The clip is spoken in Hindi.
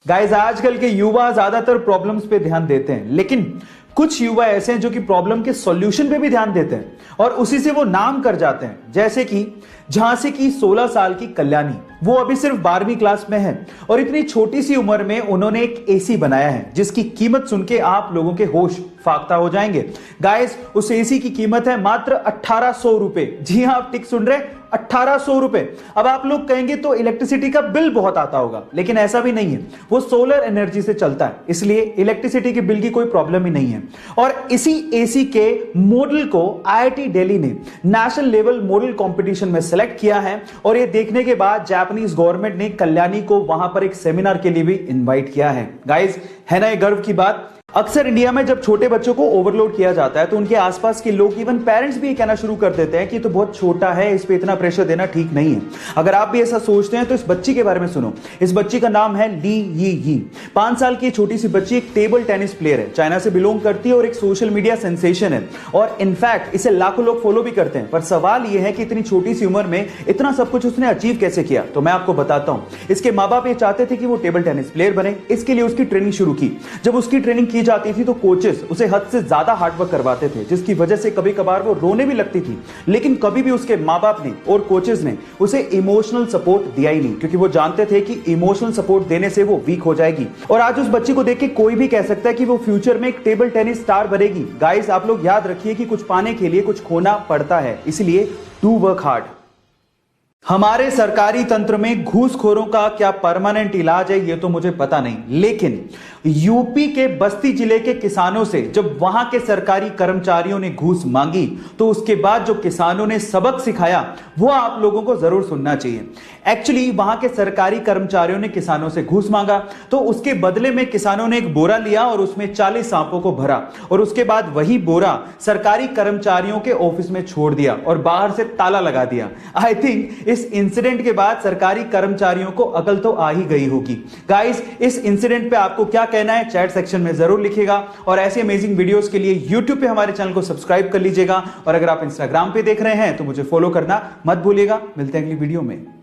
गाइस, आजकल के युवा ज्यादातर प्रॉब्लम्स पे ध्यान देते हैं, लेकिन कुछ युवा ऐसे हैं जो कि प्रॉब्लम के सॉल्यूशन पे भी ध्यान देते हैं और उसी से वो नाम कर जाते हैं। जैसे कि झांसी की 16 साल की कल्याणी, वो अभी सिर्फ 12वीं क्लास में है और इतनी छोटी सी उम्र में उन्होंने एक एसी बनाया है जिसकी कीमत सुन के आप लोगों के होश फाख्ता हो जाएंगे। गाइस, उस एसी की कीमत है मात्र 1800 रुपए। जी हां, आप ठीक सुन रहे, 1800 रुपए। अब आप लोग कहेंगे तो इलेक्ट्रिसिटी का बिल बहुत आता होगा, लेकिन ऐसा भी नहीं है। वो सोलर एनर्जी से चलता है, इसलिए इलेक्ट्रिसिटी के बिल की कोई प्रॉब्लम ही नहीं है। और इसी एसी के मॉडल को आईआईटी दिल्ली ने नेशनल लेवल मॉडल कंपटीशन में सेलेक्ट किया है और ये देखने के बाद जापानीज गवर्नमेंट ने कल्याणी को वहां पर एक सेमिनार के लिए भी इनवाइट किया है। गाइस, है ना ये गर्व की बात। अक्सर इंडिया में जब छोटे बच्चों को ओवरलोड किया जाता है तो उनके आसपास के लोग, इवन पेरेंट्स भी ये कहना शुरू कर देते हैं कि तो बहुत छोटा है, इस पे इतना प्रेशर देना ठीक नहीं है। अगर आप भी ऐसा सोचते हैं तो इस बच्ची के बारे में सुनो। इस बच्ची का नाम है ली यी। 5 साल की छोटी सी बच्ची एक टेबल टेनिस प्लेयर है, चाइना से बिलोंग करती है और एक सोशल मीडिया सेंसेशन है और इनफैक्ट इसे लाखों लोग फॉलो भी करते हैं। पर सवाल यह है कि इतनी छोटी सी उम्र में इतना सब कुछ उसने अचीव कैसे किया। तो मैं आपको बताता हूं। इसके माँ बाप ये चाहते थे कि वो टेबल टेनिस प्लेयर बने, इसके लिए उसकी ट्रेनिंग शुरू की। जब उसकी ट्रेनिंग की जाती थी तो कोचेस उसे हद से ज्यादा हार्डवर्क करवाते थे, जिसकी वजह से कभी कभार वो रोने भी लगती थी। लेकिन कभी भी उसके माँ बाप ने और कोचेस ने उसे इमोशनल सपोर्ट दिया ही नहीं, क्योंकि वो जानते थे कि इमोशनल सपोर्ट देने से वो वीक हो जाएगी। और आज उस बच्ची को देख के कोई भी कह सकता है कि वो फ्यूचर में एक टेबल टेनिस स्टार बनेगी। गाइस, आप लोग याद रखिए कि कुछ पाने के लिए कुछ खोना पड़ता है, इसलिए डू वर्क हार्ड। हमारे सरकारी तंत्र में घूसखोरों का क्या परमानेंट इलाज है ये तो मुझे पता नहीं, लेकिन यूपी के बस्ती जिले के किसानों से जब वहां के सरकारी कर्मचारियों ने घूस मांगी तो उसके बाद जो किसानों ने सबक सिखाया वो आप लोगों को जरूर सुनना चाहिए। एक्चुअली वहां के सरकारी कर्मचारियों ने किसानों से घूस मांगा तो उसके बदले में किसानों ने एक बोरा लिया और उसमें 40 सांपों को भरा और उसके बाद वही बोरा सरकारी कर्मचारियों के ऑफिस में छोड़ दिया और बाहर से ताला लगा दिया। आई थिंक इस इंसिडेंट के बाद सरकारी कर्मचारियों को अकल तो आ ही गई होगी। गाइस, इस इंसिडेंट पे आपको क्या कहना है चैट सेक्शन में जरूर लिखिएगा और ऐसे अमेजिंग वीडियोस के लिए YouTube पे हमारे चैनल को सब्सक्राइब कर लीजिएगा और अगर आप इंस्टाग्राम पे देख रहे हैं तो मुझे फॉलो करना मत भूलिएगा। मिलते हैं अगली वीडियो में।